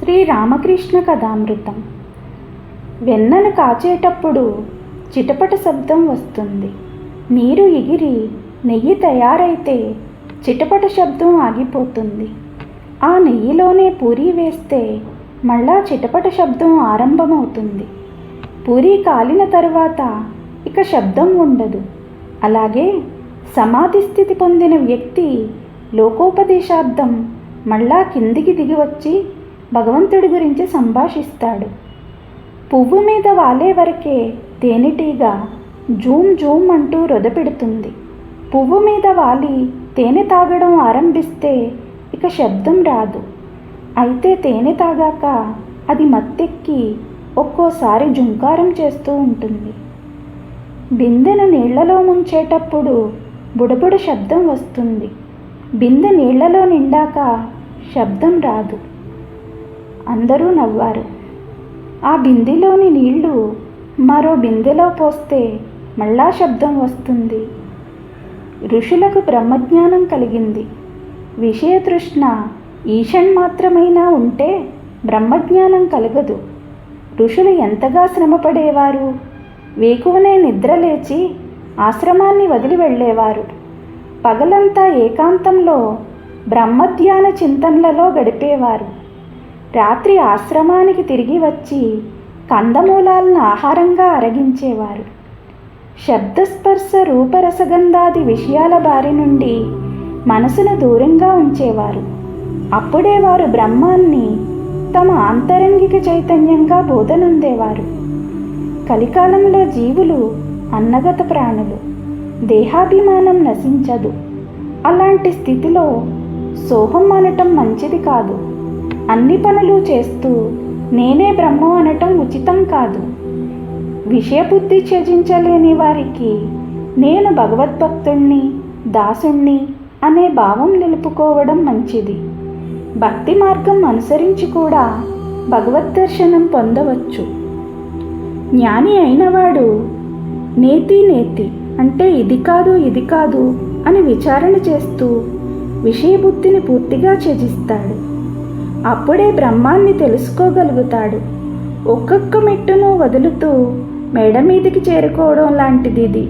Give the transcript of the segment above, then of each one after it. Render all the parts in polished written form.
శ్రీరామకృష్ణ కథామృతం. వెన్నను కాచేటప్పుడు చిటపట శబ్దం వస్తుంది. నీరు ఎగిరి నెయ్యి తయారైతే చిటపట శబ్దం ఆగిపోతుంది. ఆ నెయ్యిలోనే పూరీ వేస్తే మళ్ళా చిటపట శబ్దం ఆరంభమవుతుంది. పూరీ కాలిన తరువాత ఇక శబ్దం ఉండదు. అలాగే సమాధి స్థితి పొందిన వ్యక్తి లోకోపదేశార్థం మళ్ళా కిందికి దిగి వచ్చి భగవంతుడి గురించి సంభాషిస్తాడు. పువ్వు మీద వాలే వరకే తేనెటీగ జూమ్ జూమ్ అంటూ రొదపెడుతుంది. పువ్వు మీద వాలి తేనె తాగడం ఆరంభిస్తే ఇక శబ్దం రాదు. అయితే తేనె తాగాక అది మత్తెక్కి ఒక్కోసారి జుంకారం చేస్తూ ఉంటుంది. బిందెను నీళ్లలో ముంచేటప్పుడు బుడబుడ శబ్దం వస్తుంది. బిందె నీళ్లలో నిండాక శబ్దం రాదు. అందరూ నవ్వారు. ఆ బిందెలోని నీళ్లు మరో బిందెలో పోస్తే మళ్ళా శబ్దం వస్తుంది. ఋషులకు బ్రహ్మజ్ఞానం కలిగింది. విషయతృష్ణ ఈషణ్మాత్రమైనా ఉంటే బ్రహ్మజ్ఞానం కలగదు. ఋషులు ఎంతగా శ్రమపడేవారు. వేకువనే నిద్రలేచి ఆశ్రమాన్ని వదిలి వెళ్ళేవారు. పగలంతా ఏకాంతంలో బ్రహ్మధ్యాన చింతనలలో గడిపేవారు. రాత్రి ఆశ్రమానికి తిరిగి వచ్చి కందమూలాలను ఆహారంగా అరగించేవారు. శబ్దస్పర్శ రూపరసగంధాది విషయాల బారి నుండి మనసును దూరంగా ఉంచేవారు. అప్పుడే వారు బ్రహ్మాన్ని తమ ఆంతరంగిక చైతన్యంగా బోధనుందేవారు. కలికాలంలో జీవులు అన్నగత ప్రాణులు. దేహాభిమానం నశించదు. అలాంటి స్థితిలో సోహం అనటం మంచిది కాదు. అన్ని పనులు చేస్తూ నేనే బ్రహ్మం అనటం ఉచితం కాదు. విషయబుద్ధి త్యజించలేని వారికి నేను భగవద్భక్తుణ్ణి, దాసుణ్ణి అనే భావం నిలుపుకోవడం మంచిది. భక్తి మార్గం అనుసరించి కూడా భగవద్దర్శనం పొందవచ్చు. జ్ఞాని అయినవాడు నేతి నేతి అంటే ఇది కాదు ఇది కాదు అని విచారణ చేస్తూ విషయబుద్ధిని పూర్తిగా త్యజిస్తాడు. అప్పుడే బ్రహ్మాన్ని తెలుసుకోగలుగుతాడు. ఒక్కొక్క మెట్టును వదులుతూ మేడ మీదికి చేరుకోవడం లాంటిది ఇది.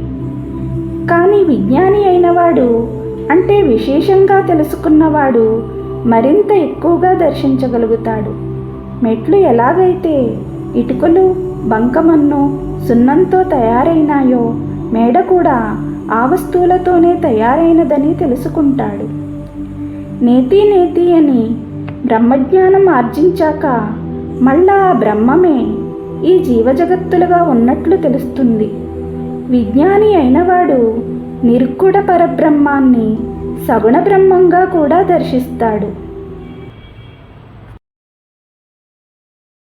కానీ విజ్ఞాని అయినవాడు అంటే విశేషంగా తెలుసుకున్నవాడు మరింత ఎక్కువగా దర్శించగలుగుతాడు. మెట్లు ఎలాగైతే ఇటుకలు, బంకమన్ను, సున్నంతో తయారైనాయో మేడ కూడా ఆ వస్తువులతోనే తయారైనదని తెలుసుకుంటాడు. నేతి నేతి అని బ్రహ్మజ్ఞానం ఆర్జించాక మళ్ళా ఆ బ్రహ్మమే ఈ జీవజగత్తులుగా ఉన్నట్లు తెలుస్తుంది. విజ్ఞాని అయినవాడు నిర్గుణ పరబ్రహ్మాన్ని సగుణ బ్రహ్మంగా కూడా దర్శిస్తాడు.